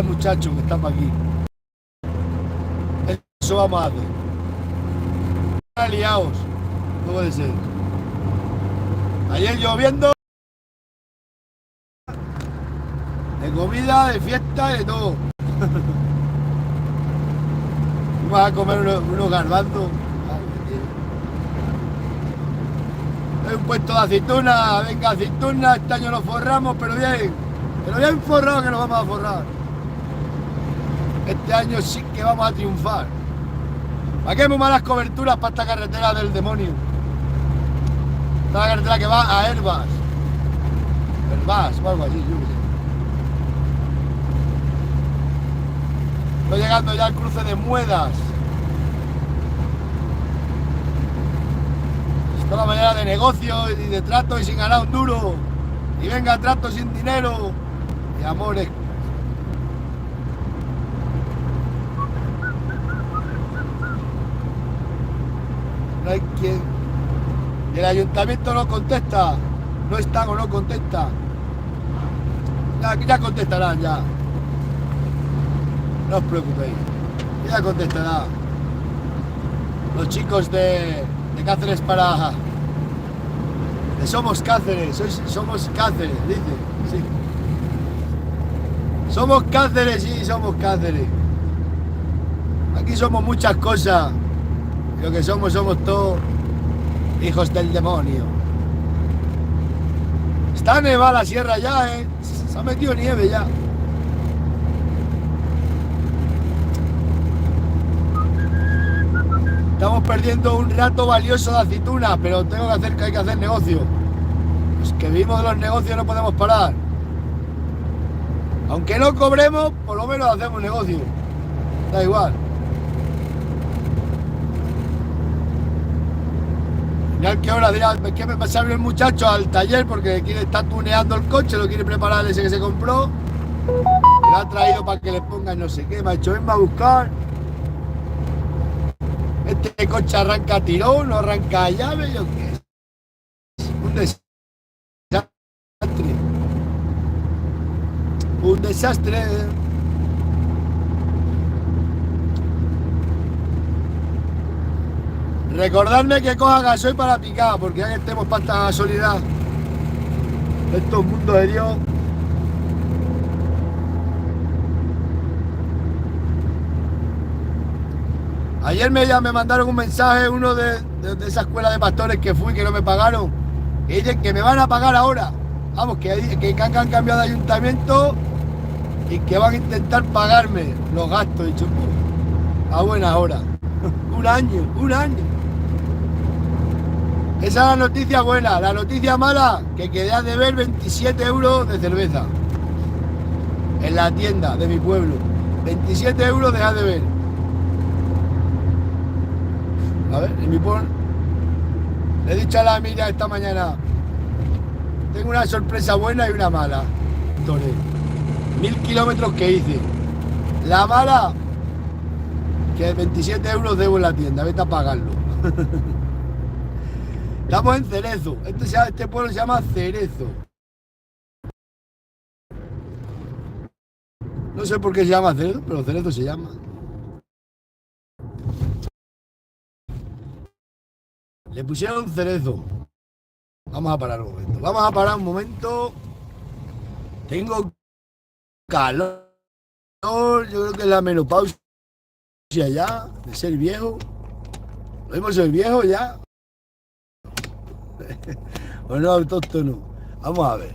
muchachos que estamos aquí. Eso vamos a hacer. Están liados. No puede ser. Ayer lloviendo. De comida, de fiesta, de todo. Vamos a comer unos garbanzos. Hay un puesto de aceituna. Venga, aceituna. Este año nos forramos, pero bien. Pero bien forrado que nos vamos a forrar. Este año sí que vamos a triunfar. ¿Para qué muy malas coberturas para esta carretera del demonio? Esta carretera que va a Herbas. Herbas o algo así, yo qué sé. Estoy llegando ya al cruce de Muedas. Está la mañana de negocio y de trato y sin ganar un duro. Y venga, trato sin dinero. Y amores. No hay quien. Y el ayuntamiento no contesta. No están o no contesta. Ya contestarán ya. No os preocupéis. Ya contestará. Los chicos de Cáceres para. De Somos Cáceres. Somos Cáceres, dice. Sí. Somos Cáceres, sí, somos Cáceres. Aquí somos muchas cosas. Lo que somos todos hijos del demonio. Está nevada la sierra ya, ¿eh? Se ha metido nieve ya. Estamos perdiendo un rato valioso de aceituna, pero hay que hacer negocio. Los que vivimos de los negocios no podemos parar. Aunque no cobremos, por lo menos hacemos negocio. Da igual. Mirad qué hora, dirá, es que me pasaron el muchacho al taller porque está tuneando el coche, lo quiere preparar ese que se compró. Lo ha traído para que le pongan no sé qué, me ha dicho, ven a buscar. Este coche arranca a tirón, no arranca a llave, yo qué es. Un desastre. Un desastre. Recordadme que coja gasoil para picar, porque ya que estemos para esta gasolina. Esto es un mundo de Dios. Ayer me mandaron un mensaje uno de esa escuela de pastores que fui, que no me pagaron. Que dicen que me van a pagar ahora. Vamos, que han cambiado de ayuntamiento y que van a intentar pagarme los gastos. Dicho, a buena hora. Un año. Esa es la noticia buena. La noticia mala, que quedé a deber 27 euros de cerveza. En la tienda de mi pueblo. 27 euros de a deber. A ver, en mi pueblo. Le he dicho a la amiga esta mañana. Tengo una sorpresa buena y una mala. 1000 kilómetros que hice. La mala, que 27 euros debo en la tienda. Vete a pagarlo. Estamos en Cerezo. Este pueblo se llama Cerezo. No sé por qué se llama Cerezo, pero Cerezo se llama. Le pusieron Cerezo. Vamos a parar un momento. Tengo calor. Yo creo que es la menopausia ya, de ser viejo. Lo mismo soy viejo ya. O no, autóctono. Vamos a ver.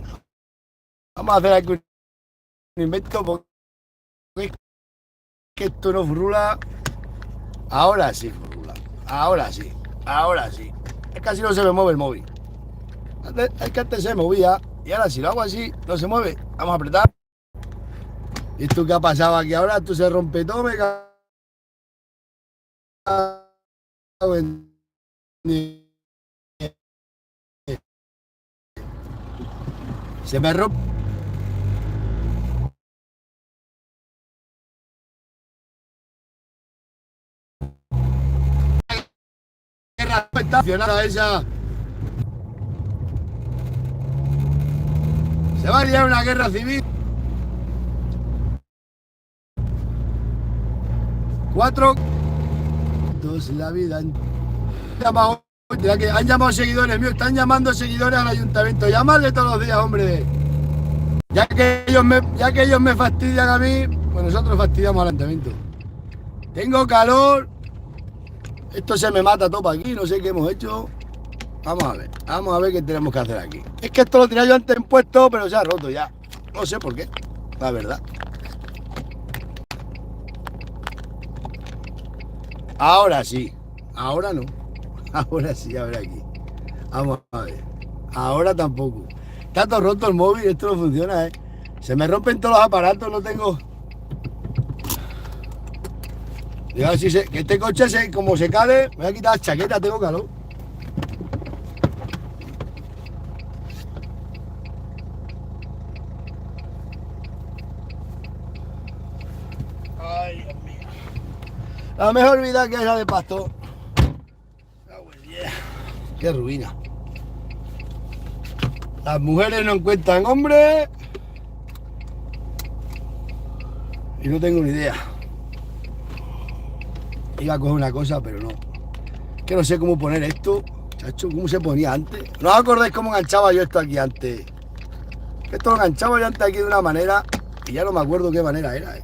Vamos a hacer aquí un invento porque es que esto no frula. Ahora sí frula. Ahora sí. Es que así no se me mueve el móvil. Es que antes se movía y ahora si lo hago así no se mueve. Vamos a apretar. ¿Y esto qué ha pasado aquí ahora? Esto se rompe todo, me cago en... Se me rompe. Estacionada esa. Se va a liar una guerra civil. 4, 2, la vida. Han llamado seguidores míos, están llamando seguidores al ayuntamiento. Llamadle todos los días, hombre. Ya que ellos me fastidian a mí, pues nosotros fastidiamos al ayuntamiento. Tengo calor. Esto se me mata todo para aquí, no sé qué hemos hecho. Vamos a ver qué tenemos que hacer aquí. Es que esto lo tenía yo antes en puesto, pero se ha roto ya. No sé por qué, la verdad. Ahora sí, ahora no. Ahora sí, a ver aquí. Vamos a ver. Ahora tampoco. Está todo roto el móvil, esto no funciona, ¿eh? Se me rompen todos los aparatos, no tengo... Digo, si que este coche, como se cale, me voy a quitar la chaqueta, tengo calor. Ay, Dios mío. La mejor vida que es la de Pastor. Qué ruina. Las mujeres no encuentran hombres. Y no tengo ni idea. Iba a coger una cosa, pero no. Que no sé cómo poner esto. Chacho, ¿cómo se ponía antes? ¿No os acordáis cómo enganchaba yo esto aquí antes? Esto lo enganchaba yo antes aquí de una manera. Y ya no me acuerdo qué manera era.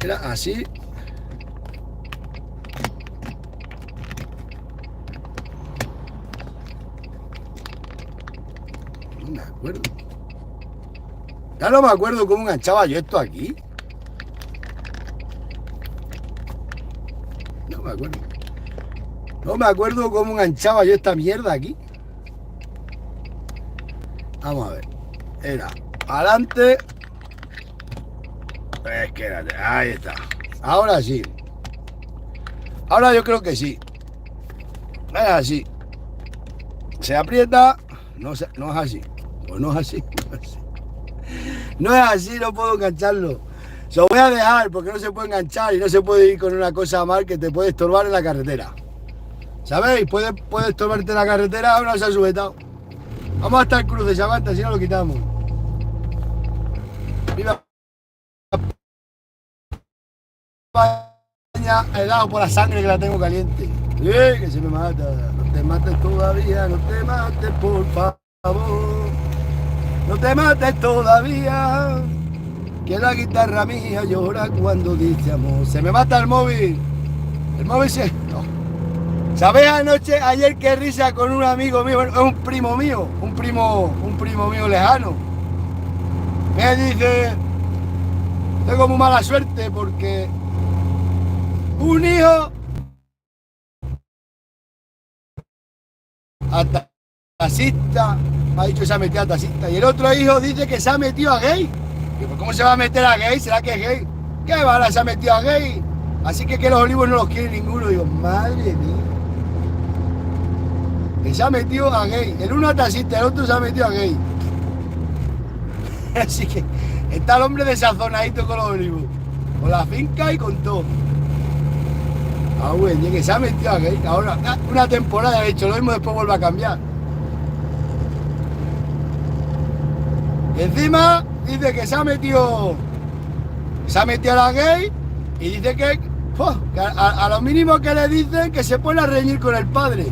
Era así. No me acuerdo. Ya no me acuerdo cómo enganchaba yo esto aquí. No me acuerdo. No me acuerdo cómo enganchaba yo esta mierda aquí. Vamos a ver. Era adelante. Espérate, ahí está. Ahora sí. Ahora yo creo que sí. Es así. Se aprieta. No es así. Pues no es así. No es así, no puedo engancharlo. Se lo voy a dejar porque no se puede enganchar y no se puede ir con una cosa mal que te puede estorbar en la carretera. ¿Sabéis? Puede estorbarte en la carretera, ahora se ha sujetado. Vamos hasta el cruce, se aguanta, si no lo quitamos. Viva España, he dado por la sangre que la tengo caliente. Que se me mata. No te mates todavía, no te mates, por favor. No te mates todavía. Que la guitarra mía llora cuando dice amor. Se me mata el móvil. El móvil se... No. ¿Sabéis ayer qué risa con un amigo mío? Es un primo mío. Un primo mío lejano. Me dice... Tengo muy mala suerte porque... Un hijo... A taxista. Me ha dicho que se ha metido a taxista. Y el otro hijo dice que se ha metido a gay. Digo, ¿cómo se va a meter a gay? ¿Será que es gay? ¿Qué vale? Se ha metido a gay. Así que los olivos no los quiere ninguno. Digo, madre mía. Que se ha metido a gay. El uno a taxista, el otro se ha metido a gay. Así que está el hombre desazonadito con los olivos. Con la finca y con todo. Ah, bueno, que se ha metido a gay. Ahora, una temporada he hecho lo mismo, después vuelve a cambiar. Y encima dice que se ha metido a la gay y dice que a lo mínimo que le dicen que se pone a reñir con el padre.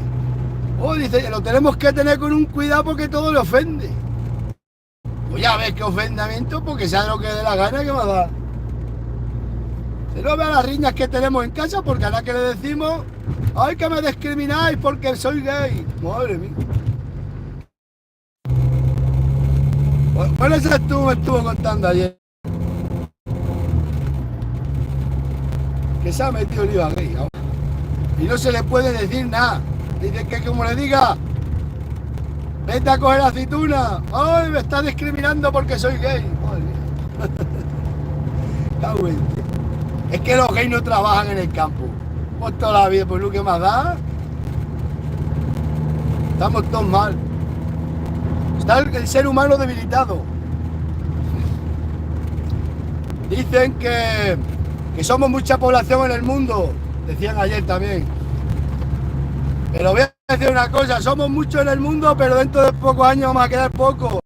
Dice, lo tenemos que tener con un cuidado porque todo le ofende. Pues ya ves que ofendamiento, porque sabe lo que dé la gana que va a dar. Se no vea las riñas que tenemos en casa porque a la que le decimos, ay, que me discrimináis porque soy gay. Madre mía. Bueno, eso me estuvo contando ayer. Que se ha metido el IVA gay. Y no se le puede decir nada. Dice que como le diga, vete a coger aceituna. Ay, me está discriminando porque soy gay. Madre mía. Es que los gays no trabajan en el campo. Por toda la vida, pues lo que más da. Estamos todos mal. Está el ser humano debilitado. Dicen que somos mucha población en el mundo. Decían ayer también. Pero voy a decir una cosa, somos muchos en el mundo, pero dentro de pocos años vamos a quedar pocos.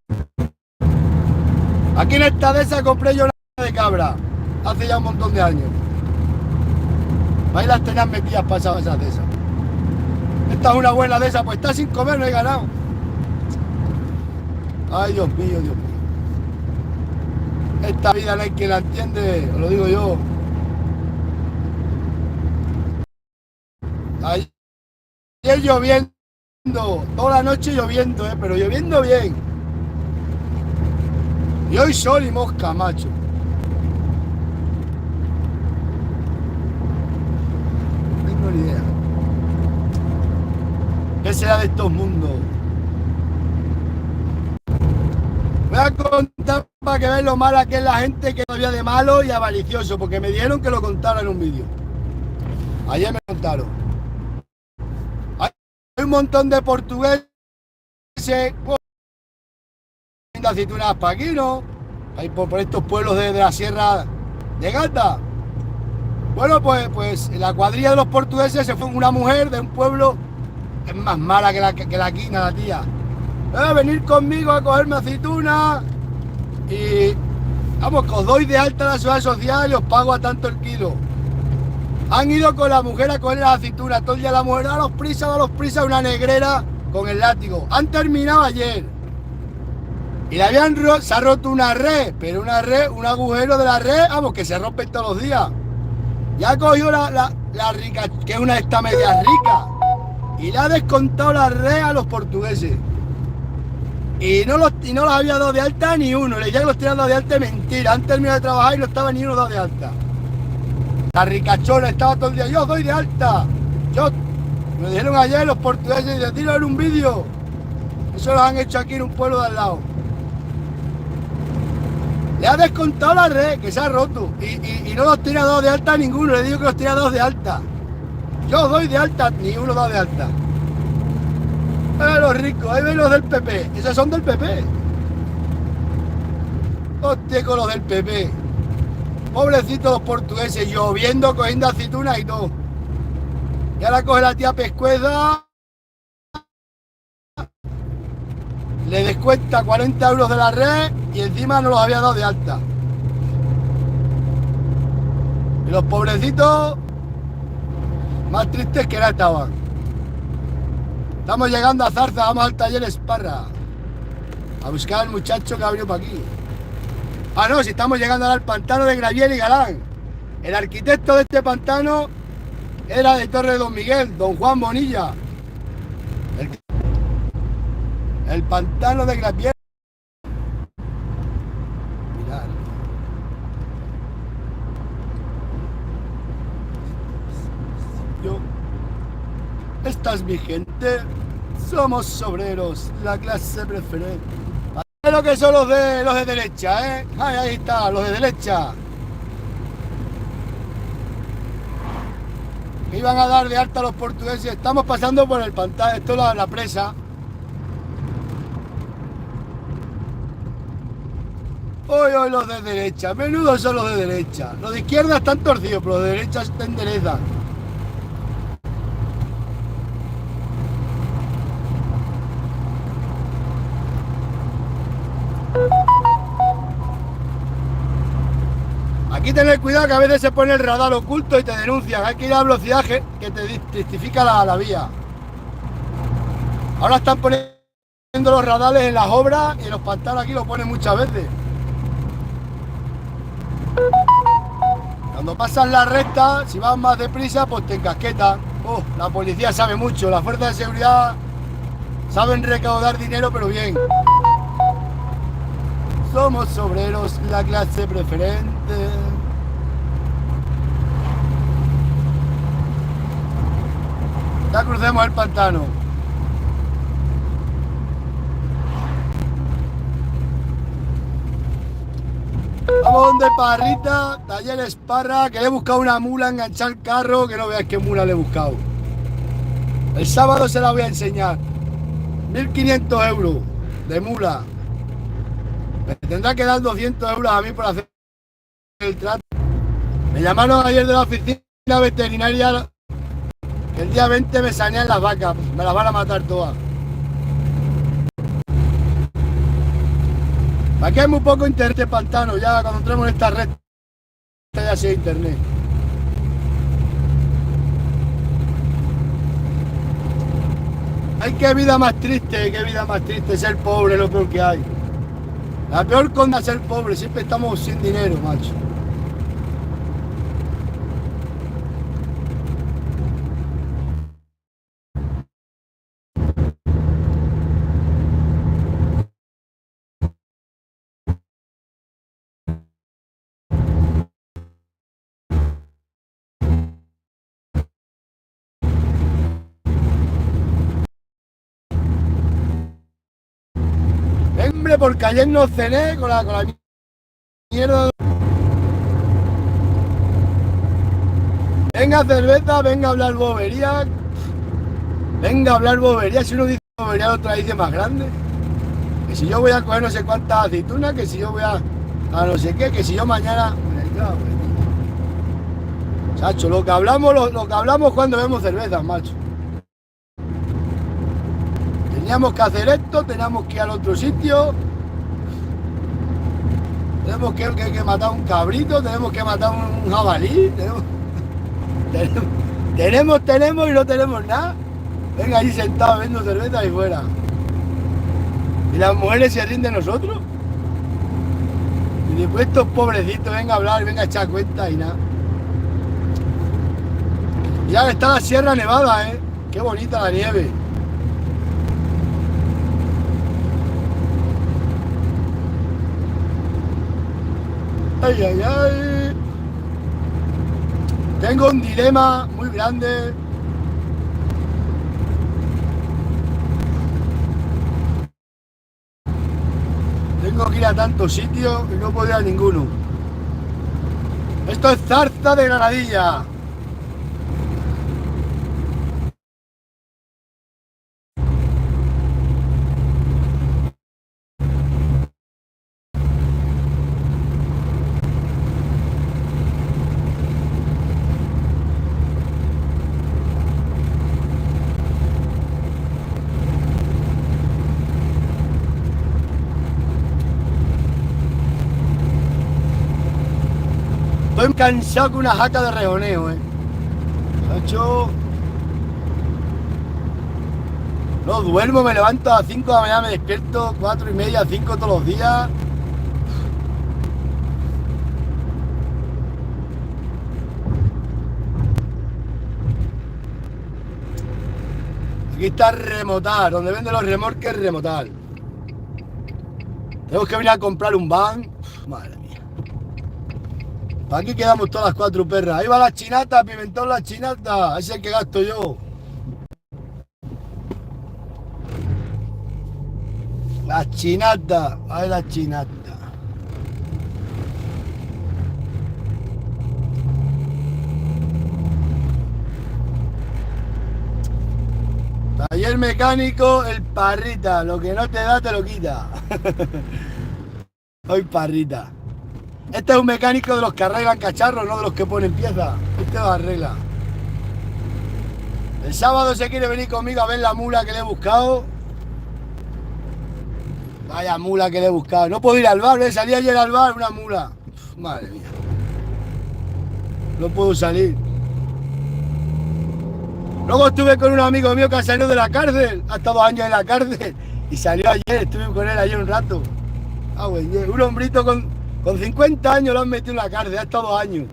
Aquí en esta de esa compré yo una de cabra, hace ya un montón de años. Ahí las tenías metidas pasadas esas de esas. Esta es una buena de esas, pues está sin comer, no he ganado. Ay, Dios mío, Dios mío. Esta vida no hay quien la entiende, os lo digo yo. Ayer lloviendo, toda la noche lloviendo, pero lloviendo bien. Y hoy sol y mosca, macho. No tengo ni idea. ¿Qué será de estos mundos? Voy a contar para que veáis lo mala que es la gente que todavía de malo y avaricioso, porque me dijeron que lo contara en un vídeo. Ayer me contaron. Hay un montón de portugueses de aceitunas para aquí, ¿no? Ahí por estos pueblos de la Sierra de Gata. Bueno, pues la cuadrilla de los portugueses se fue una mujer de un pueblo que es más mala que la quina, la tía. Venir conmigo a cogerme aceitunas y vamos, que os doy de alta la seguridad social y os pago a tanto el kilo. Han ido con la mujer a coger las aceitunas, todo el día la mujer, a los prisa, una negrera con el látigo. Han terminado ayer. Y se ha roto una red, pero una red, un agujero de la red, vamos, que se rompe todos los días. Ya ha cogido la rica, que es una de estas medias ricas, y le ha descontado la red a los portugueses. Y no los había dado de alta ni uno. Le decía que los tenían dado de alta, mentira. Han terminado de trabajar y no estaba ni uno dado de alta. La ricachona estaba todo el día, yo doy de alta. Me dijeron ayer los portugueses, y tiro en un vídeo. Eso lo han hecho aquí en un pueblo de al lado. Le ha descontado la red, que se ha roto. Y no los tiene dado de alta ninguno. Le digo que los tiene dados de alta. Yo doy de alta, ni uno dado de alta. Los ricos, ahí ven los del PP. Esos son del PP. Hostia, con los del PP. Pobrecitos los portugueses, lloviendo, cogiendo aceitunas y todo. Y ahora coge la tía Pescueza, le descuenta 40 euros de la red y encima no los había dado de alta. Y los pobrecitos, más tristes que nada estaban. Estamos llegando a Zarza, vamos al taller Esparra a buscar al muchacho que abrió para aquí. Ah, no, si estamos llegando ahora al pantano de Gravier y Galán. El arquitecto de este pantano era de Torre de Don Miguel, don Juan Bonilla. El pantano de Gravier. Mirad. Esta es mi gente. Somos obreros, la clase preferente. Lo que son los de derecha, ¿eh? Ahí está, los de derecha. Que iban a dar de alta a los portugueses. Estamos pasando por el pantano, esto es la presa. Hoy los de derecha, menudos son los de derecha. Los de izquierda están torcidos, pero los de derecha se enderezan. Aquí tener cuidado que a veces se pone el radar oculto y te denuncian. Hay que ir a velocidad que te testifica la vía. Ahora están poniendo los radares en las obras y en los pantanos aquí lo ponen muchas veces. Cuando pasan la recta, si vas más deprisa, pues te encasquetan. La policía sabe mucho, las fuerzas de seguridad saben recaudar dinero, pero bien. Somos obreros, la clase preferente. Ya crucemos el pantano. Vamos donde Parrita, taller Esparra, que le he buscado una mula, enganchar el carro, que no veáis qué mula le he buscado. El sábado se la voy a enseñar. 1.500 euros de mula. Me tendrá que dar 200 euros a mí por hacer el trato. Me llamaron ayer de la oficina veterinaria que el día 20 me sanean las vacas. Me las van a matar todas. Aquí hay muy poco internet de pantano. Ya cuando entremos en esta red ya sea internet. Ay, qué vida más triste, ser pobre, lo peor que hay. La peor conda es ser pobre, siempre estamos sin dinero, macho. Hombre, porque ayer no cené con la mierda. Venga cerveza, venga a hablar bobería. Venga a hablar bobería. Si uno dice bobería, la otra dice más grande. Que si yo voy a coger no sé cuántas aceitunas, que si yo voy a no sé qué, que si yo mañana. Chacho, lo que hablamos cuando vemos cervezas, macho. Teníamos que hacer esto, teníamos que ir al otro sitio. Tenemos que matar un cabrito, tenemos que matar un jabalí. Tenemos y no tenemos nada. Venga ahí sentado viendo cerveza y fuera. Y las mujeres se ríen de nosotros. Y después estos pobrecitos, venga a hablar, venga a echar cuenta y nada. Ya está la Sierra Nevada, qué bonita la nieve. Ay, ay, ay. Tengo un dilema muy grande. Tengo que ir a tantos sitios y no puedo ir a ninguno. Esto es Zarza de Granadilla. Estoy cansado con una jaca de rejoneo, Sacho. No duermo, me levanto a las 5 de la mañana, me despierto 4 y media, 5 todos los días. Aquí está Remotar, donde venden los remorques Remotar. Tenemos que venir a comprar un van. Madre mía. Aquí quedamos todas las 4 perras. Ahí va la chinata, Pimentón la chinata. Ese es el que gasto yo. La chinata. Ahí la chinata. Taller mecánico, el Parrita. Lo que no te da, te lo quita. Hoy Parrita. Este es un mecánico de los que arreglan cacharros, no de los que ponen piezas. Este lo arregla. El sábado se quiere venir conmigo a ver la mula que le he buscado. Vaya mula que le he buscado. No puedo ir al bar, salí ayer al bar, una mula. Uf, madre mía. No puedo salir. Luego estuve con un amigo mío que ha salido de la cárcel. Ha estado 2 años en la cárcel. Y salió ayer, estuve con él ayer un rato. Un hombrito con 50 años lo han metido en la cárcel, ha estado 2 años.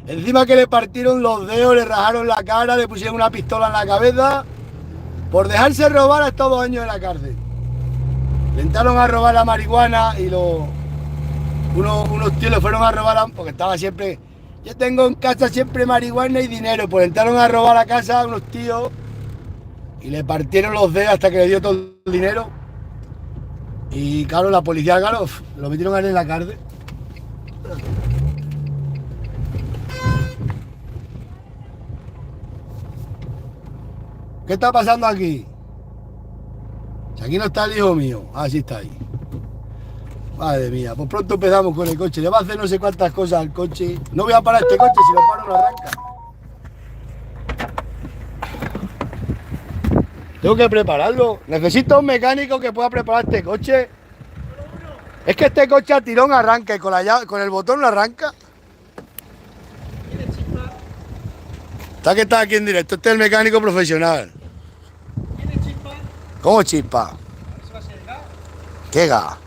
Encima que le partieron los dedos, le rajaron la cara, le pusieron una pistola en la cabeza. Por dejarse robar ha estado 2 años en la cárcel. Intentaron a robar la marihuana y unos tíos le fueron a robar, porque estaba siempre... Yo tengo en casa siempre marihuana y dinero. Pues entraron a robar la casa a unos tíos y le partieron los dedos hasta que le dio todo el dinero. Y claro, la policía, claro, lo metieron a él en la cárcel. ¿Qué está pasando aquí? Si aquí no está el hijo mío. Ah, sí está ahí. Madre mía, pues pronto empezamos con el coche. Le va a hacer no sé cuántas cosas al coche. No voy a parar este coche, si lo paro no arranca. Tengo que prepararlo. Necesito un mecánico que pueda preparar este coche. Es que este coche a tirón arranca y con el botón no arranca. Está que está aquí en directo. Este es el mecánico profesional. ¿Tiene chispa? ¿Cómo chispa? ¿Qué gas?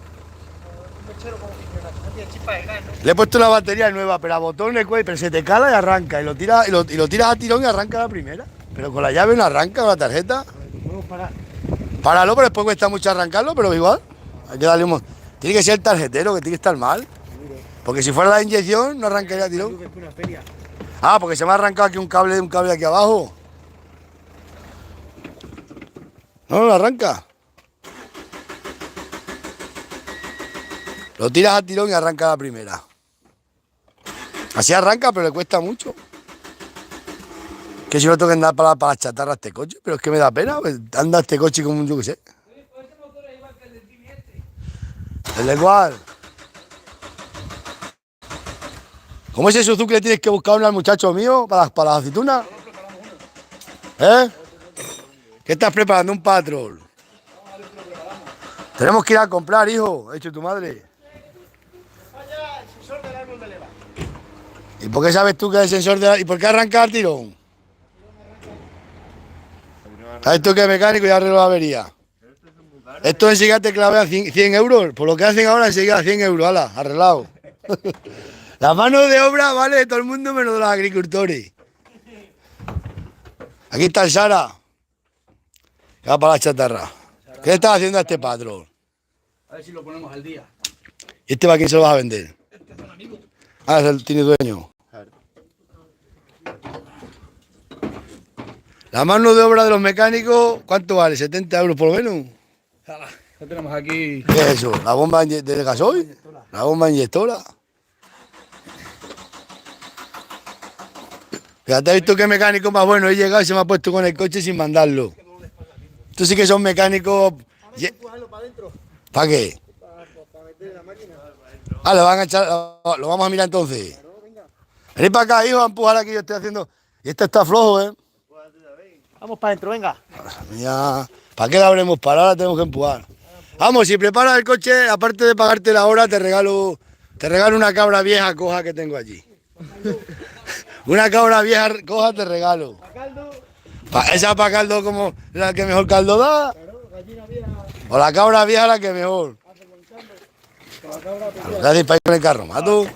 Le he puesto una batería nueva, pero a botón le cuelga, pero se te cala y arranca. Y lo tiras a tirón y arranca la primera. Pero con la llave no arranca, con la tarjeta. Páralo, pero después cuesta mucho arrancarlo, pero igual. Hay que darle un... Tiene que ser el tarjetero, que tiene que estar mal. Porque si fuera la inyección, no arrancaría a tirón. Ah, porque se me ha arrancado aquí un cable aquí abajo. No arranca. Lo tiras a tirón y arranca la primera. Así arranca, pero le cuesta mucho. Que si no tengo que andar para la chatarra este coche, pero es que me da pena, pues anda este coche como un yo que sé. ¿El de cuál? ¿Cómo es ese Suzuki le tienes que buscar uno al muchacho mío para las aceitunas? ¿Eh? ¿Qué estás preparando? Un patrol. Tenemos que ir a comprar, hijo, ha dicho tu madre. ¿Y por qué sabes tú que es el sensor de la... ¿Y por qué arranca el tirón? ¿Sabes tú que es mecánico y arreglo la avería? Esto enseguida te clavea 100 euros. Por lo que hacen ahora enseguida 100 euros, ala, arreglado. La mano de obra vale de todo el mundo menos de los agricultores. Aquí está el Sara. Que va para la chatarra. ¿Qué le estás haciendo a este patrón? A ver si lo ponemos al día. ¿Y este para quién se lo vas a vender? Este es un amigo. Ah, tiene dueño. La mano de obra de los mecánicos, ¿cuánto vale? ¿70 euros por lo menos? Ya tenemos aquí. ¿Qué es eso? ¿La bomba de gasoil? ¿La bomba inyectora? Fíjate, ¿has visto qué mecánico más bueno? He llegado y se me ha puesto con el coche sin mandarlo. Tú sí que son mecánicos... ¿Para qué? Para meter la máquina. Ah, lo van a echar... Lo vamos a mirar entonces. Venid para acá, hijo, a empujar aquí, yo estoy haciendo... Y este está flojo, ¿eh? Vamos para adentro, venga. Mira, ¿para qué la habremos parado? Ahora tenemos que empujar. Vamos, si preparas el coche, aparte de pagarte la hora, te regalo una cabra vieja coja que tengo allí. Una cabra vieja coja te regalo. Esa para caldo como la que mejor caldo da. O la cabra vieja la que mejor. Gracias para ir con el carro, mato.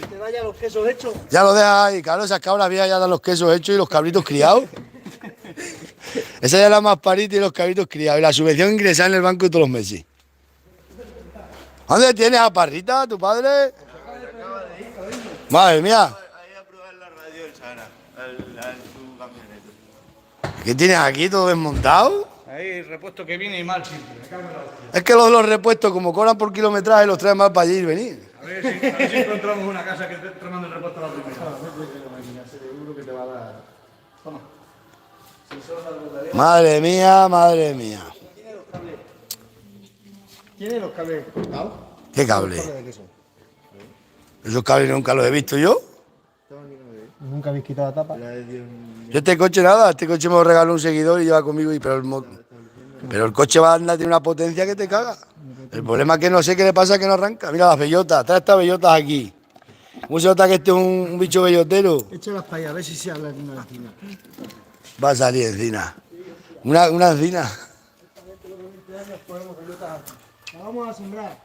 Que vaya los quesos hechos. Ya lo dejas ahí, claro, esas cabras viejas ya dan los quesos hechos y los cabritos criados. Esa ya es la más parita y los cabritos criados. Y la subvención ingresada en el banco todos los meses. ¿Dónde tienes a Parrita, tu padre? Madre mía. Ahí a probar la radio el Sara, su camioneta. ¿Qué tienes aquí todo desmontado? Ahí el repuesto que viene y mal siempre. Es que los repuestos, como cobran por kilometraje, los traen más para allí y venir. A ver si encontramos una casa que esté tramando el repuesto a la primera. Madre mía, madre mía. ¿Tiene los cables cortados? ¿Qué cable? ¿De qué son? Esos cables nunca los he visto yo. ¿Nunca habéis quitado la tapa? Yo este coche nada, este coche me lo regaló un seguidor y lleva conmigo, pero el coche va a andar, tiene una potencia que te caga. El problema es que no sé qué le pasa que no arranca. Mira las bellotas, trae estas bellotas aquí. ¿Cómo se nota que este es un bicho bellotero? Échalas para allá, a ver si se habla de una encina. Va a salir encina. Una encina. La vamos a sembrar.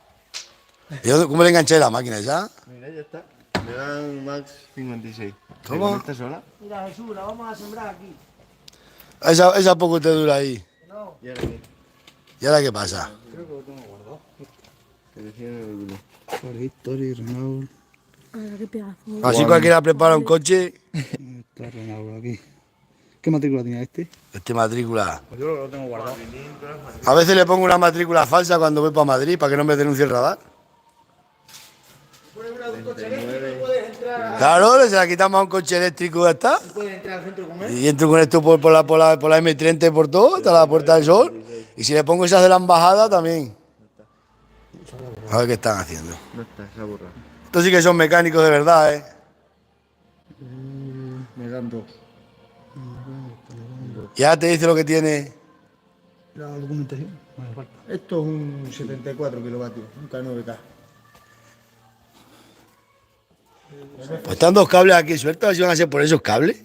¿Y cómo le enganché la máquina esa? Mira, ya está. Le dan Max 56. ¿Cómo? ¿Está sola? Mira, Jesús, la vamos a sembrar aquí. Esa poco te dura ahí. No, ¿Y ahora qué? ¿Y ahora qué pasa? Que decían en el grupo. por History, Renault. Qué pedazo. Así cualquiera prepara un coche. Está Renault aquí. ¿Qué matrícula tiene este? Este matrícula. Pues yo lo tengo guardado. A veces le pongo una matrícula falsa cuando voy para Madrid para que no me denuncie el radar. Claro, se la quitamos a un coche eléctrico y ya está. ¿Puedes entrar al centro con él? Y entro con esto por la M30 por todo, hasta la Puerta del Sol. Y si le pongo esas de la embajada también. A ver qué están haciendo. No está, se ha borrado. Estos sí que son mecánicos de verdad, ¿eh? Me dan dos. Ya te dice lo que tiene. La documentación. No me falta. Esto es un 74 kilovatios, un K9K. Pues están dos cables aquí sueltos, a ver si van a ser por esos cables.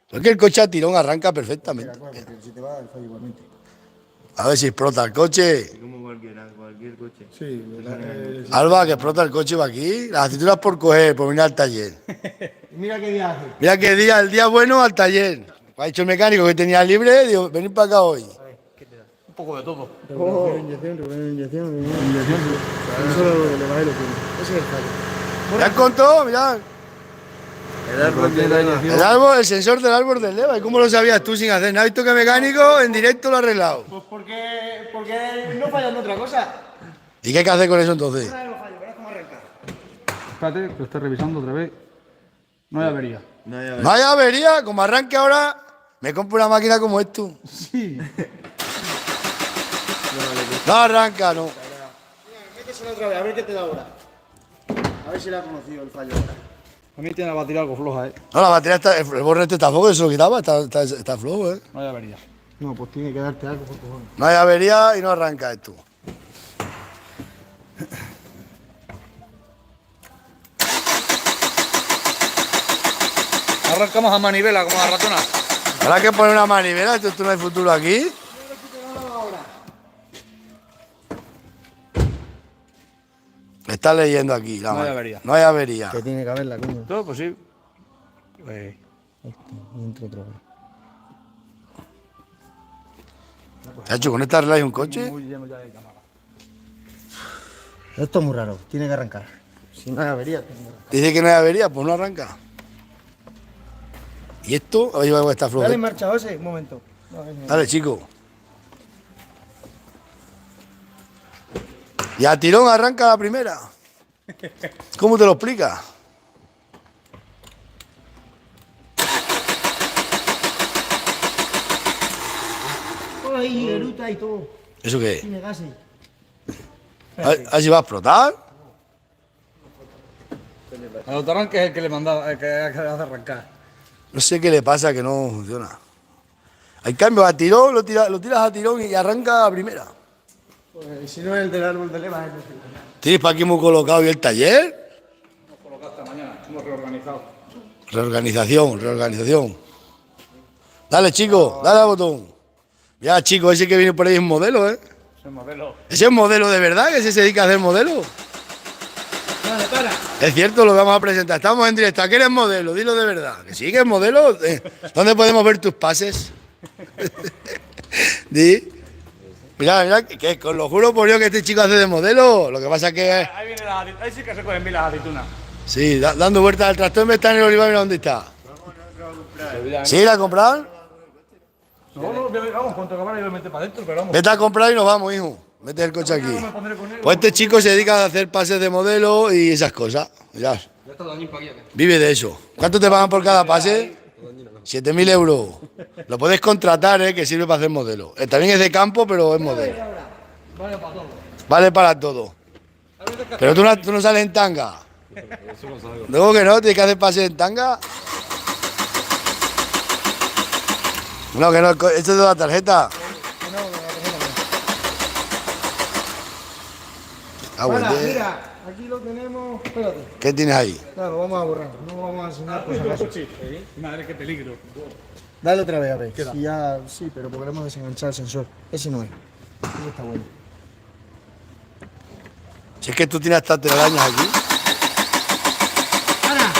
Porque el coche a tirón arranca perfectamente. Porque si te va el fallo igualmente. A ver si explota el coche. Como cualquier coche. Sí, Alba, que explota el coche va aquí. Las aceitunas por coger, por venir al taller. Mira qué día hace. Mira qué día, el día bueno al taller. Ha dicho el mecánico que tenía libre, digo, venid para acá hoy. Un poco de todo. Inyección. Eso es lo que le va a ir Ese es el fallo. ¿Ya contó? Mirad. El árbol de la El árbol, el sensor del árbol del Leva. ¿Y cómo lo sabías tú sin hacer? ¿No has visto que mecánico en directo lo ha arreglado? Pues porque no falla en otra cosa. ¿Y qué hay que hacer con eso entonces? Verás cómo arranca. Espérate, que lo estoy revisando otra vez. No hay avería. No hay avería, como arranque ahora, me compro una máquina como esto. Sí. No arranca, no. Métesela otra vez, a ver qué te da ahora. A ver si le ha conocido el fallo ahora. A mí tiene la batería algo floja, No, la batería está, el borrete está flojo, eso lo quitaba, está flojo, ¿eh? No hay avería. No, pues tiene que darte algo por cojones. No hay avería y no arranca esto. Arrancamos a manivela como a ratona. Habrá que poner una manivela, esto no hay futuro aquí. Está leyendo aquí. No hay avería. No hay avería. Que tiene que haberla, coño. Todo, pues sí. Pues, Y entra otra vez. Chacho, ¿con esta arregláis un coche? muy lleno ya de cámara. Esto es muy raro, tiene que arrancar. Si no hay avería, tiene que arrancar. Dice que no hay avería, pues no arranca. ¿Y esto? Ahí va esta floja. Dale en marcha, José, un momento. Dale, chico. Y a tirón arranca la primera. ¿Cómo te lo explicas? Ay, eruta y todo. ¿Eso qué es? Tiene gases. A ver si va a explotar. El autoarranque es el que le mandaba, el que hace arrancar. No sé qué le pasa que no funciona. Al cambio, a tirón, lo tiras a tirón y arranca la primera. Pues, si no es el del árbol de leva, es el del... ¿Tienes para aquí muy colocado y el taller? Hemos colocado esta mañana, hemos reorganizado. Reorganización. Dale, chico, dale al botón. Ya, chico, ese que viene por ahí es modelo, ¿eh? Ese modelo. ¿Ese es modelo de verdad? ¿Que ese se dedica a hacer modelo? Es cierto, lo vamos a presentar. Estamos en directo. ¿A qué eres modelo? Dilo de verdad. ¿Que sí que es modelo? ¿Dónde podemos ver tus pases? Di. Mira, que lo juro por Dios que este chico hace de modelo. Lo que pasa es que... Ahí viene la aceituna. Ahí sí que se cogen bien las aceitunas. Sí, dando vueltas al tractor me está en el olivar, mira dónde está. ¿Sí, la compraron? No, vamos, cuanto acabar y lo mete para adentro, pero vamos. Vete a comprar y nos vamos, hijo. Mete el coche aquí. Me pondré con él. Pues este chico se dedica a hacer pases de modelo y esas cosas. Mirad. Ya está dañín para aquí. Vive de eso. ¿Cuánto te pagan por cada pase? 7.000 euros. Lo puedes contratar, que sirve para hacer modelo. También es de campo, pero es modelo. Vale para todo. Vale para todo. Pero tú no sales en tanga. Luego que no, tienes que hacer pases en tanga. No, que no, esto es de la tarjeta. Ah, Para, bueno. mira, aquí lo tenemos. Espérate. ¿Qué tienes ahí? Claro, vamos a borrar. No vamos a enseñar por si acaso. Madre, qué peligro. Dale otra vez, a ver. Si ya, sí, pero podremos desenganchar el sensor. Ese no es. Ese está bueno. Si es que tú tienes hasta telarañas aquí. ¡Para!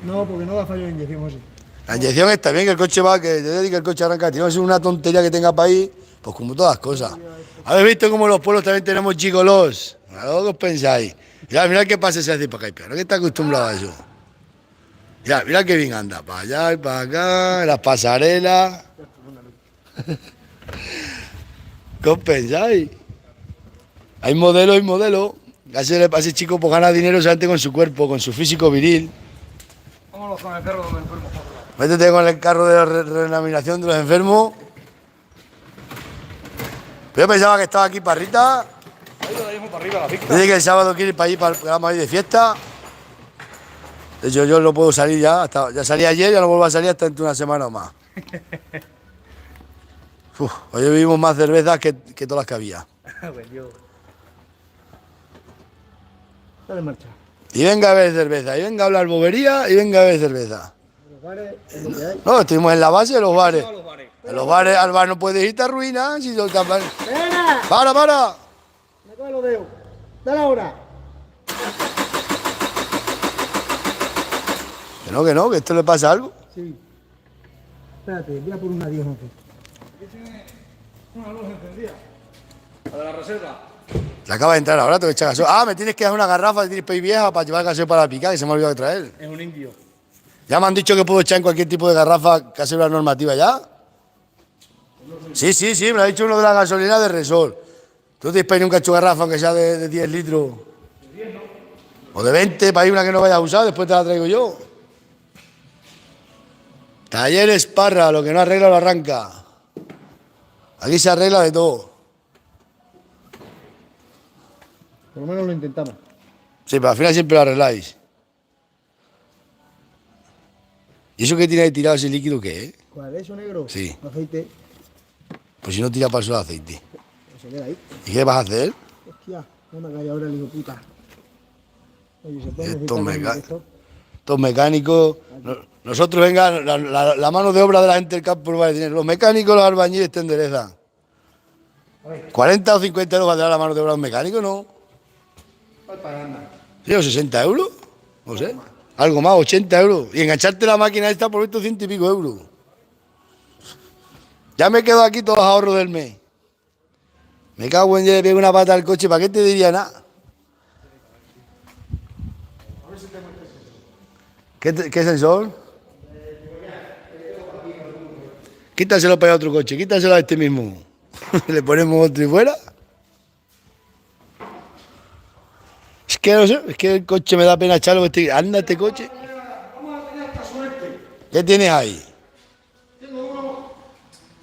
No, porque no da fallo de inyección, José. La inyección está bien, que el coche va, que yo digo que el coche arranca. Tiene que ser una tontería que tenga para ahí, pues como todas las cosas. ¿Habéis visto cómo en los pueblos también tenemos gigolos? ¿A lo que os pensáis? Mirad qué pase se hace para acá, ¿no? Que está acostumbrado a eso. Mirad qué bien anda, para allá y para acá, las pasarelas. ¿Qué os pensáis? Hay modelo. A ese chico pues gana dinero solamente con su cuerpo, con su físico viril. Vámonos con el perro donde enfermo. Métete con el carro de la redenominación de los enfermos. Pero yo pensaba que estaba aquí Parrita. Ahí lo damos para arriba la pista. Dice que el sábado quiere ir para allí, para el programa de fiesta. De hecho, yo no puedo salir ya. Ya salí ayer, ya no vuelvo a salir hasta dentro de una semana o más. Hoy bebimos más cervezas que todas las que había. Dale en marcha. Y venga a ver cerveza, y venga a hablar bobería, y venga a ver cerveza. Los bares es lo que hay. No, estuvimos en la base de los bares. A los bares. En los bares, al bar no puedes ir, te arruinas. Si ¡Espera! ¡Para! Me coge los dedos. Dale ahora. Que no, que esto le pasa algo. Sí. Espérate, voy a por una 10 11. Una luz encendida. La de la reserva. Se acaba de entrar ahora, tengo que echar gasolina. Ah, me tienes que dar una garrafa de Tirpey vieja para llevar gasolina para picar, que se me ha olvidado de traer. Es un indio. Ya me han dicho que puedo echar en cualquier tipo de garrafa que ha sido la normativa ya. Sí, me lo ha dicho uno de la gasolina de Resol. ¿Tú te pedís un cacho de garrafa aunque sea de 10 litros? O de 20 para ir una que no vayas a usar, después te la traigo yo. Taller Esparra, lo que no arregla lo arranca. Aquí se arregla de todo. Por lo menos lo intentamos. Sí, pero al final siempre lo arregláis. ¿Y eso que tiene ahí tirado ese líquido qué es? ¿Cuál es eso, negro? Sí. Aceite. Pues si no tira para el suelo aceite. Pues se queda ahí. ¿Y qué vas a hacer? Hostia, no me calla ahora el hijo puta. Oye, se puede Estos necesitar mecánicos. Estos mecánicos. Nosotros, venga, la mano de obra de la gente del campo no vale dinero. Los mecánicos, los albañiles te enderezan. 40 o 50 euros valdrá la mano de obra de un mecánico, ¿no? Sí, o 60 euros. No sé. Algo más, 80 euros. Y engancharte la máquina esta por estos 100 y pico euros. Ya me quedo aquí todos los ahorros del mes. Me cago en Dios, le pego una pata al coche, ¿para qué te diría nada? ¿Qué sensor? Quítaselo para otro coche, quítaselo a este mismo. Le ponemos otro y fuera. Es que no sé, es que el coche me da pena echarlo. Anda este coche. ¿Qué tienes ahí?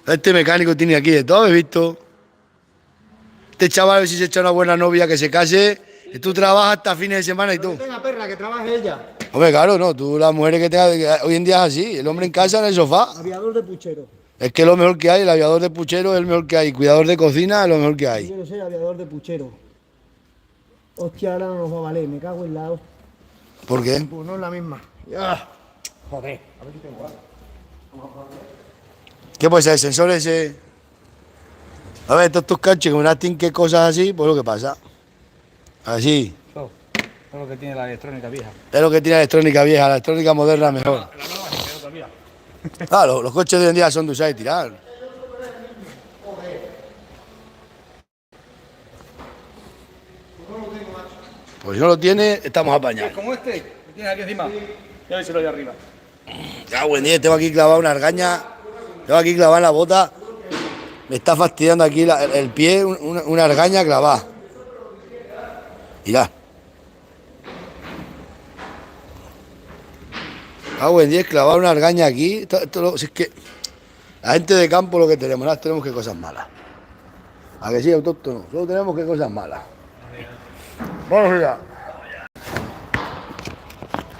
Este mecánico tiene aquí de todo, he visto. Este chaval, a ver si se echa una buena novia que se case, y tú trabajas hasta fines de semana y todo. Que tenga perra, que trabaje ella. Hombre, claro, no, tú las mujeres que tengas, hoy en día es así, el hombre en casa en el sofá. Aviador de puchero. Es que es lo mejor que hay, el aviador de puchero es el mejor que hay, cuidador de cocina es lo mejor que Yo hay. quiero ser aviador de puchero. Hostia, ahora no nos va a valer, me cago en la hostia. ¿Por qué? Pues no es la misma. Ya. Joder, a ver si tengo algo. ¿Qué puede ser? ¿El sensor ese? A ver, todos tus canches con una tinque cosas así, pues lo que pasa. Así. Todo lo que tiene la electrónica vieja. Es lo que tiene la electrónica vieja, la electrónica moderna es mejor. La nueva es peor todavía. Claro, los coches de hoy en día son de usar y tirar. Pues si no lo tiene, estamos apañados. Como este, que tienes aquí encima. Ya ves ahí arriba. Ya, buen día, tengo aquí clavada una argaña, tengo aquí clavada en la bota, me está fastidiando aquí el pie, una argaña clavada. Mirad. Buen día, clavada una argaña aquí. Si es que la gente de campo lo que tenemos, no tenemos que cosas malas. A que sí, autóctono, solo tenemos que cosas malas. Vamos allá.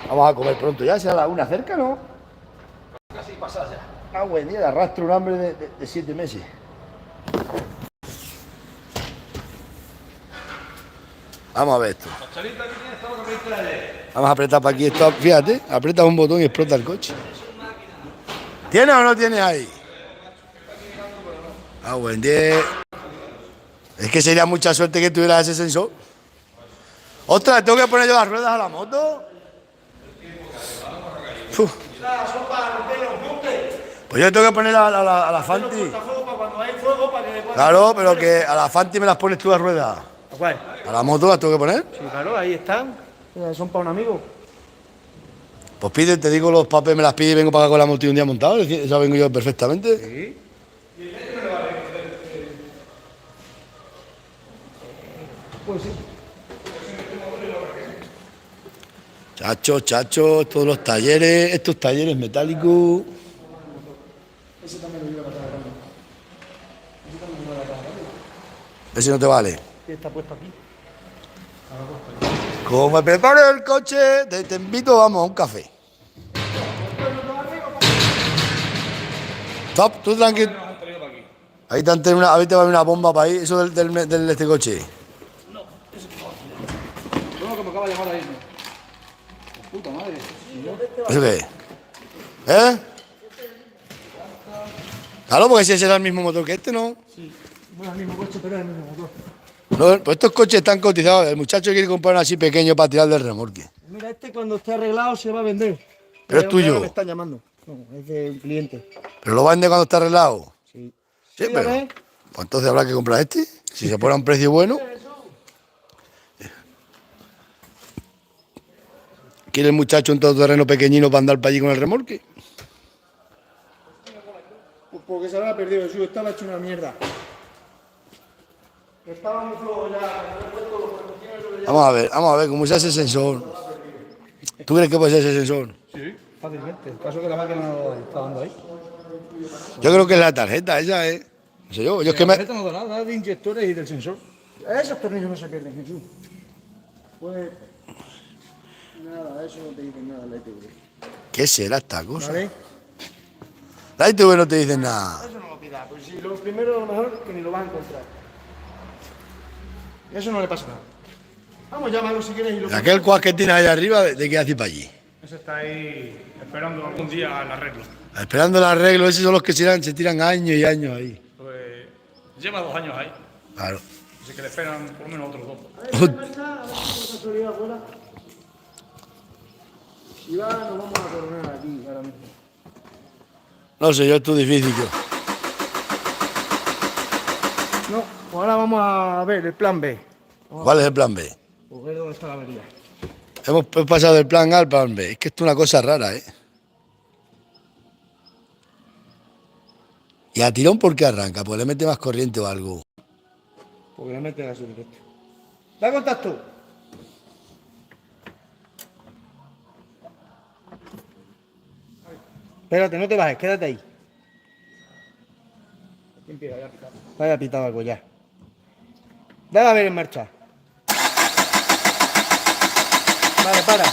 Vamos a comer pronto ya, será la una cerca, ¿no? Casi pasada ya. Buen día, arrastro un hambre de 7 meses. Vamos a ver esto. Chalita que tienes todo lo que trae. Vamos a apretar para aquí esto. Fíjate, apretas un botón y explota el coche. ¿Tienes o no tienes ahí? Buen día. Es que sería mucha suerte que tuvieras ese sensor. Ostras, ¿tengo que poner yo las ruedas a la moto? Uf. Pues yo tengo que poner a la Fanti. Claro, pero que a la Fanti me las pones tú las ruedas. ¿A cuál? ¿A la moto las tengo que poner? Sí, claro, ahí están. Son para un amigo. Pues pide, te digo los papeles, me las pide y vengo para acá con la moto un día montado. Eso vengo yo perfectamente. Sí. Pues sí. Chacho, todos los talleres, estos talleres metálicos. Ese también lo lleva a pasar grande. Ese no te vale. ¿Qué está puesto aquí? Como me preparo el coche, te invito, vamos, a un café. Top, tú tranquilo. Ahí te han tenido ahí te va una bomba para ahí, eso del este coche. No, que me acaba de llamar ahí. Puta madre. ¿Eso qué es? ¿Eh? Claro, porque ese será el mismo motor que este, ¿no? Sí. Bueno, el mismo coche, pero es el mismo motor. No, pues estos coches están cotizados. El muchacho quiere comprar uno así pequeño para tirar del remolque. Mira, este cuando esté arreglado se va a vender. Pero es tuyo. Ahora me están llamando. No, es de un cliente. Pero lo vende cuando está arreglado. Sí. Sí, Sí, pero. a ver. Pues entonces habrá que comprar este. Si se pone a un precio bueno. ¿Quiere el muchacho un todoterreno pequeñino para andar para allí con el remolque? Pues porque se habrá perdido el suyo, estaba hecho una mierda. Estaba muy flojo ya. Vamos a ver cómo se hace el sensor. ¿Tú crees que puede ser ese sensor? Sí, fácilmente. El caso que la máquina no está dando ahí. Yo creo que es la tarjeta esa, ¿eh? No sé yo es que La me. tarjeta no da nada de inyectores y del sensor. Esos tornillos no se pierden, Jesús. Pues. Nada, eso no te dicen nada la ITV. ¿Qué será esta cosa? ¿Vale? La ITV no te dice nada. Eso no lo pidas, pues si lo primero a lo mejor que ni lo vas a encontrar. Eso no le pasa nada. Vamos, llámalo si quieres y lo. Aquel cuas que tienes allá arriba, ¿de qué hace para allí? Ese está ahí esperando algún día el arreglo. Esperando el arreglo, esos son los que se tiran años y años ahí. Pues lleva 2 años ahí. Claro. Así que le esperan por lo menos otros 2. A ver, está, casualidad afuera. Si va, nos vamos a coronar aquí ahora mismo. No sé, yo esto es difícil. No, pues ahora vamos a ver el plan B. ¿Cuál es el plan B? Pues ver dónde está la avería. Hemos pasado del plan A al plan B. Es que esto es una cosa rara, ¿eh? ¿Y a tirón por qué arranca? Pues le mete más corriente o algo. Porque le meten a su directo. Da contacto. Espérate, no te bajes, quédate ahí. Vaya pitado algo ya. Dale a ver en marcha. Vale, para.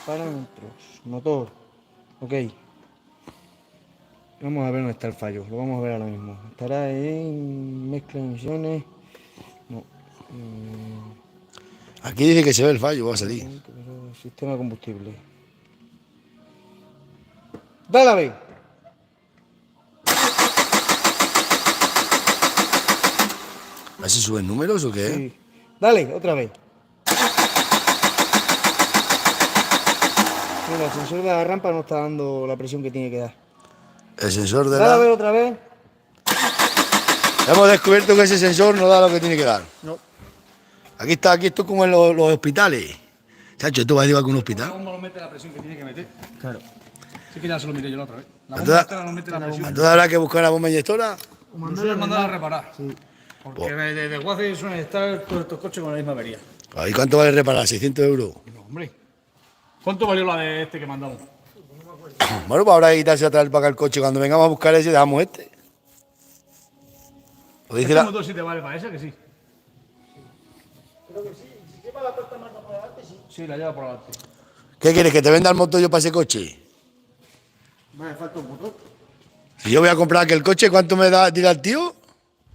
Parámetros. Motor. Ok. Vamos a ver dónde está el fallo. Lo vamos a ver ahora mismo. Estará en mezcla de emisiones. No. Aquí dice que se ve el fallo, va a salir. Sistema de combustible. Dale a ver. ¿A ver si suben números o qué? Sí. Dale, otra vez. Mira, el sensor de la rampa no está dando la presión que tiene que dar. El sensor de Dale a ver la... otra vez. Hemos descubierto que ese sensor no da lo que tiene que dar. No. Aquí esto es como en los hospitales. Chacho, esto va a ir a un hospital. La bomba no mete la presión que tiene que meter. Claro. Sí que ya se lo miré yo la otra vez. La bomba Entonces- entera no mete la presión. Entonces habrá que buscar una bomba inyectora. Nosotros mandar a reparar. Sí. Porque desde Guace suelen estar todos estos coches con la misma avería. ¿Y cuánto vale reparar? 600 euros. No, hombre. ¿Cuánto valió la de este que mandamos? Bueno, pues habrá que quitarse a traer para acá el coche. Cuando vengamos a buscar ese, dejamos este. Lo dice Este la... motor sí te vale para esa, que sí. Sí, la lleva por adelante. ¿Qué quieres? ¿Que te venda el motor yo para ese coche? Me hace falta un motor. Si yo voy a comprar aquel coche, ¿cuánto me da tira el tío?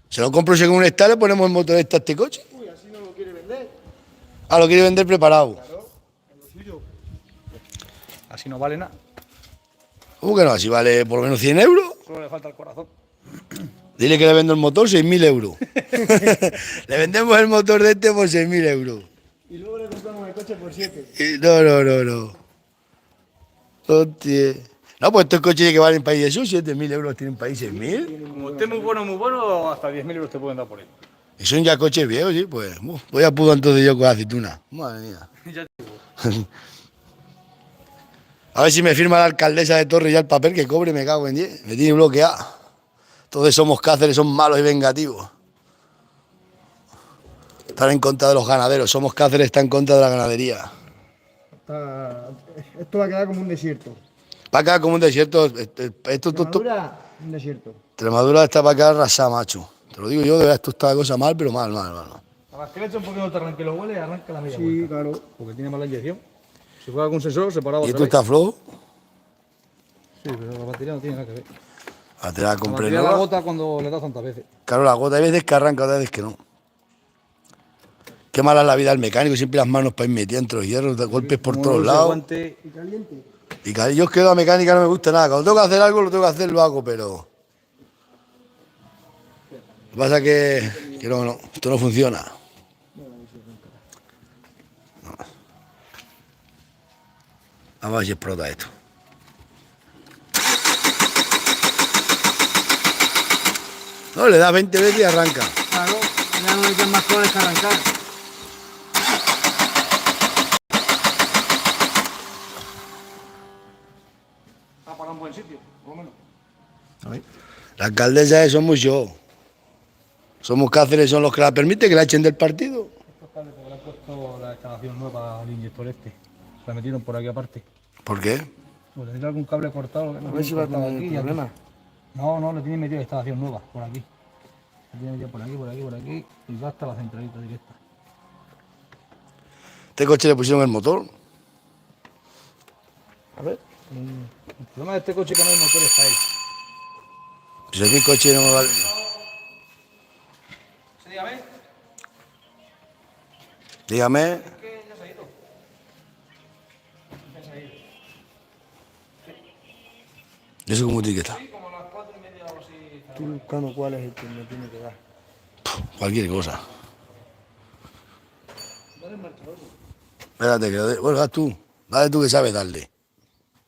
Se lo compro según está, le ponemos el motor este a este coche. Uy, así no lo quiere vender. Ah, lo quiere vender preparado. Claro, es lo suyo. Así no vale nada. ¿Cómo que no? Si vale por lo menos 100 euros. Solo le falta el corazón. Dile que le vendo el motor 6.000 euros. Le vendemos el motor de este por 6.000 euros. Y luego le compramos el coche por 7. No. Hostia. No, pues estos coches que valen país de eso, 7.000 euros tienen país 6.000. Como esté muy bueno, hasta 10.000 euros te pueden dar por él. Y son ya coches viejos, sí, pues. Voy a pudo entonces yo con la aceituna. Madre mía. Ya A ver si me firma la alcaldesa de Torre ya el papel que cobre, me cago en 10. Me tiene bloqueado. Todos somos Cáceres, son malos y vengativos. Están en contra de los ganaderos. Somos Cáceres, está en contra de la ganadería. Esto va a quedar como un desierto. Va a quedar como un desierto. Extremadura, un desierto. Extremadura está para quedar arrasada, macho. Te lo digo yo, de verdad, esto está la cosa mal, pero mal. A las que le echa un poquito de terreno que lo huele, arranca la media Sí, vuelta. claro. Porque tiene mala inyección. Si fuera con sensor, se paraba ¿Y otra esto vez. está flojo? Sí, pero la batería no tiene nada que ver. A te la La compré batería la nueva. gota cuando le das tantas veces. Claro, la gota hay veces que arranca, otras veces que no. Qué mala es la vida del mecánico, siempre las manos para ir metiendo entre los hierros, golpes por Como todos no se lados. aguante, Y caliente. Y yo es que la mecánica no me gusta nada. Cuando tengo que hacer algo, lo tengo que hacer, lo hago, pero que pasa que no, esto no funciona. Vamos a ver si explota esto. No, le da 20 veces y arranca. Claro, ya no necesitan más coles que arrancar. Ha parado un buen sitio, por lo menos. La alcaldesa de somos yo. Somos Cáceres, son los que la permiten que la echen del partido. Estos cables que le han puesto la instalación nueva al inyector este. Se la metieron por aquí aparte. ¿Por qué? Pues tendría algún cable cortado. A ver si va a tener aquí y aquí. problemas. No, le tienen metido instalación nueva, por aquí. Le tienen metido por aquí, y va hasta la centralita directa. Este coche le pusieron el motor. A ver. El problema de este coche es que no hay motores para él. Pues aquí el coche no me vale. ¿Se dígame? Dígame. Es que ya se ha ido. Ya se ha ido. ¿Y eso cómo tiene que estar? Sí, como a las 4:30 o así. Estoy buscando cuál es el que me tiene que dar. Cualquier cosa. Espérate, que lo de... Bueno, haz tú. Dale tú que sabes darle.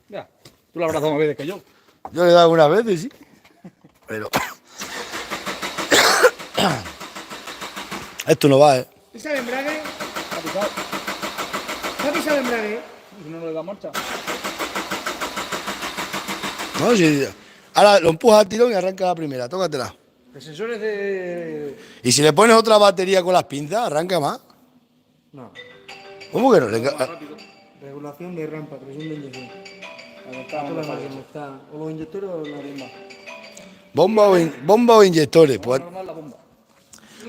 Ya, tú la habrás dado más veces que yo. Yo le he dado algunas veces, sí. Pero... Esto no va, ¿eh? ¿Pisa el embrague? Ha pisado. ¿Ha pisado el embrague? Si no le da marcha. No, sí. Ahora lo empujas al tirón y arranca la primera. Tócatela. El sensor es de... Y si le pones otra batería con las pinzas, arranca más. No. ¿Cómo que no? Regulación de rampa, presión de inyección. Está, o los inyectores o la bomba. Bomba o inyectores. Pues, normal la bomba.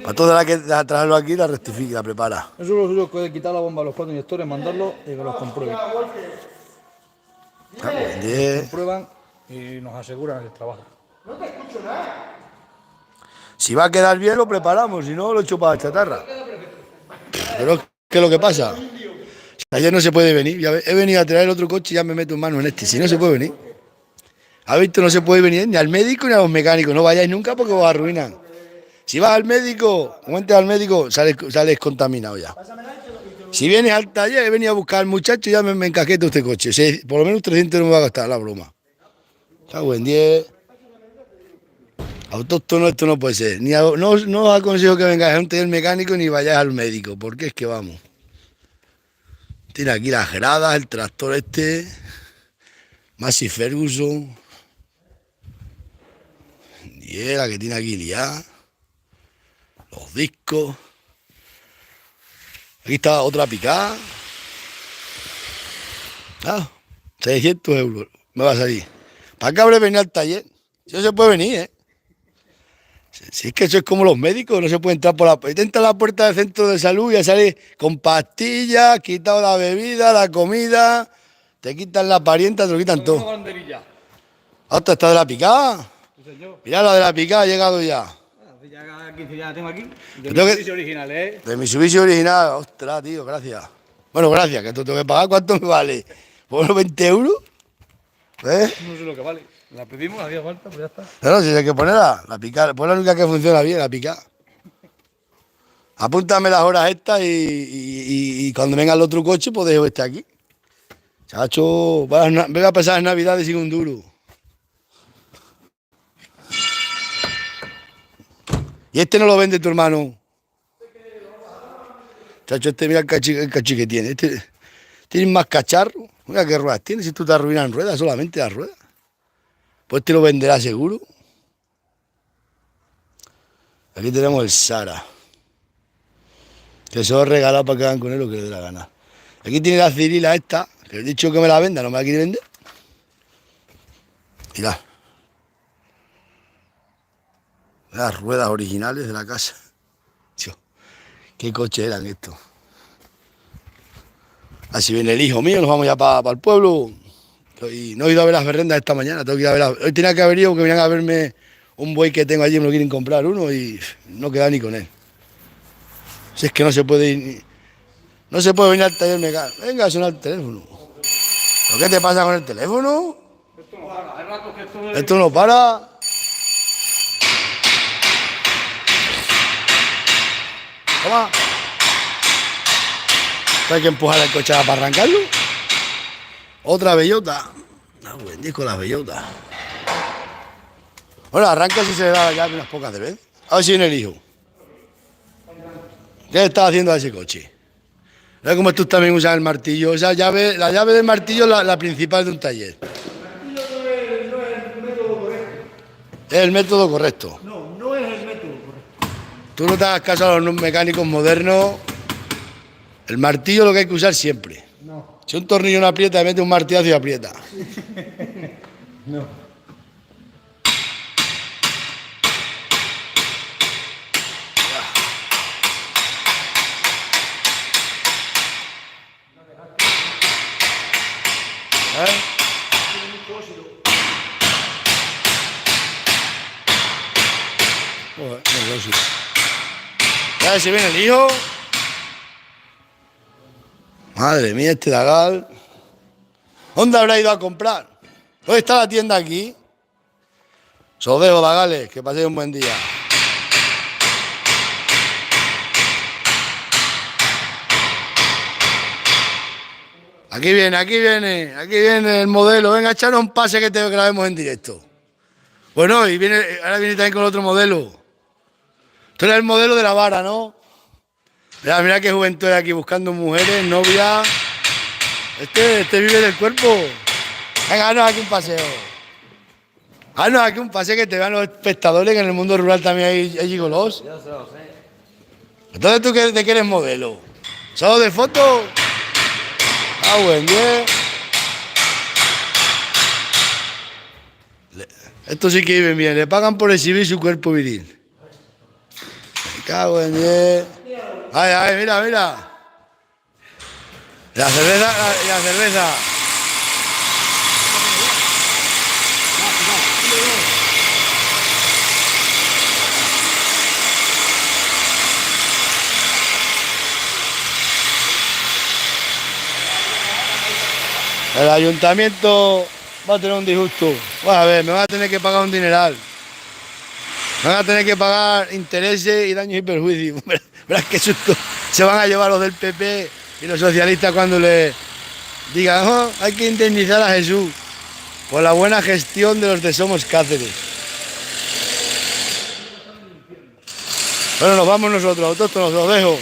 a toda la que traerlo aquí la rectifica, la prepara. Eso es lo suyo, que quitar la bomba a los 4 inyectores, mandarlo y que los comprueben. Comprueban y nos aseguran el trabajo. Si va a quedar bien, lo preparamos. Si no, lo echo para la chatarra. Pero ¿qué es lo que pasa? Ayer no se puede venir. Ya he venido a traer el otro coche y ya me meto en mano en este. Si no se puede venir. ¿Ha visto? No se puede venir ni al médico ni a los mecánicos. No vayáis nunca porque os arruinan. Si vas al médico, como entres al médico, sales contaminado ya. Si vienes al taller, he venido a buscar al muchacho y ya me encaqueto este coche. Por lo menos 300 no me va a gastar la broma. Cago en 10. Autóctono esto no puede ser. No os aconsejo que vengáis a un taller mecánico ni vayáis al médico, porque es que vamos. Tiene aquí las gradas, el tractor este, Massey Ferguson. Y la que tiene aquí liada. Los discos. Aquí está otra picada. 600 euros me va a salir. ¿Para qué habré venido al taller? Si no se puede venir, ¿eh? Si es que eso es como los médicos, no se puede entrar por la puerta. Entra a la puerta del centro de salud y ya sale con pastillas, quitado la bebida, la comida, te quitan la parienta, te lo quitan todo. Banderilla. ¿Hasta está de la picada? Sí, señor. Mira la de la picada, ha llegado ya. Ya 15 ya la tengo aquí. De Creo que- servicio original, ¿eh? De Mitsubishi original, ostras, tío, gracias. Bueno, gracias, que esto tengo que pagar, ¿cuánto me vale? ¿Por unos 20 euros? ¿Eh? No sé lo que vale. La pedimos, hacía falta, pues ya está. No, si hay que ponerla, la picada, pues la única que funciona bien, la picada. Apúntame las horas estas y cuando venga el otro coche, pues dejo este aquí. Chacho, venga a pasar las navidades sin un duro. Y este no lo vende tu hermano. Chacho, este mira el cachi que tiene. Este tiene más cacharro. Mira qué ruedas tiene, si tú te arruinas en ruedas, solamente las ruedas. Pues te lo venderá seguro. Aquí tenemos el Sara. Que se lo he regalado para que hagan con él lo que le dé la gana. Aquí tiene la Cirila esta, que he dicho que me la venda, no me la quiere vender. Mirad. Las ruedas originales de la casa. Tío, qué coche eran estos. Así viene el hijo mío, nos vamos ya para el pueblo. No he ido a ver las berrendas esta mañana, tengo que ir a ver. Hoy tenía que haber ido porque venían a verme un buey que tengo allí, me lo quieren comprar uno y no queda ni con él. Si es que no se puede ir, no se puede venir al taller mecánico. Venga a sonar el teléfono. ¿Pero qué te pasa con el teléfono? Esto no para, hay ratos que esto no Esto no para. Toma. Hay que empujar el coche para arrancarlo. Otra bellota. Ah, buen disco las bellotas. Bueno, arranca si se le da la llave unas pocas de vez. A ver si viene el hijo. ¿Qué está haciendo a ese coche? Mira cómo estos también usan el martillo. Esa llave, la llave del martillo es la principal de un taller. El martillo no es el método correcto. Es el método correcto. No es el método correcto. Tú no te hagas caso a los mecánicos modernos. El martillo es lo que hay que usar siempre. No. Si un tornillo no aprieta, mete un martillazo y aprieta. No. ¿Eh? Joder, no lo sé. A ver si viene el hijo. Madre mía, este Dagal. ¿Dónde habrá ido a comprar? ¿Dónde está la tienda aquí? Os dejo, Dagales, que paséis un buen día. Aquí viene el modelo. Venga, echaros un pase que te grabemos en directo. Bueno, ahora viene también con otro modelo. Esto era el modelo de la vara, ¿no? Mira qué juventud hay aquí buscando mujeres, novias. Este vive del cuerpo. Venga, haznos aquí un paseo. Haznos aquí un paseo que te vean los espectadores, que en el mundo rural también hay gigolos. Ya se lo sé. Entonces, ¿tú de qué eres modelo? ¿Solo de foto? Ah, buen día. Esto sí que viven bien, le pagan por exhibir su cuerpo viril. Me cago en 10. Ay, mira. La cerveza. El ayuntamiento va a tener un disgusto. Bueno, a ver, me va a tener que pagar un dineral. Me van a tener que pagar intereses y daños y perjuicios. Verás qué susto se van a llevar los del PP y los socialistas cuando les digan, oh, hay que indemnizar a Jesús por la buena gestión de los de Somos Cáceres. Bueno, nos vamos nosotros, nos los dejo.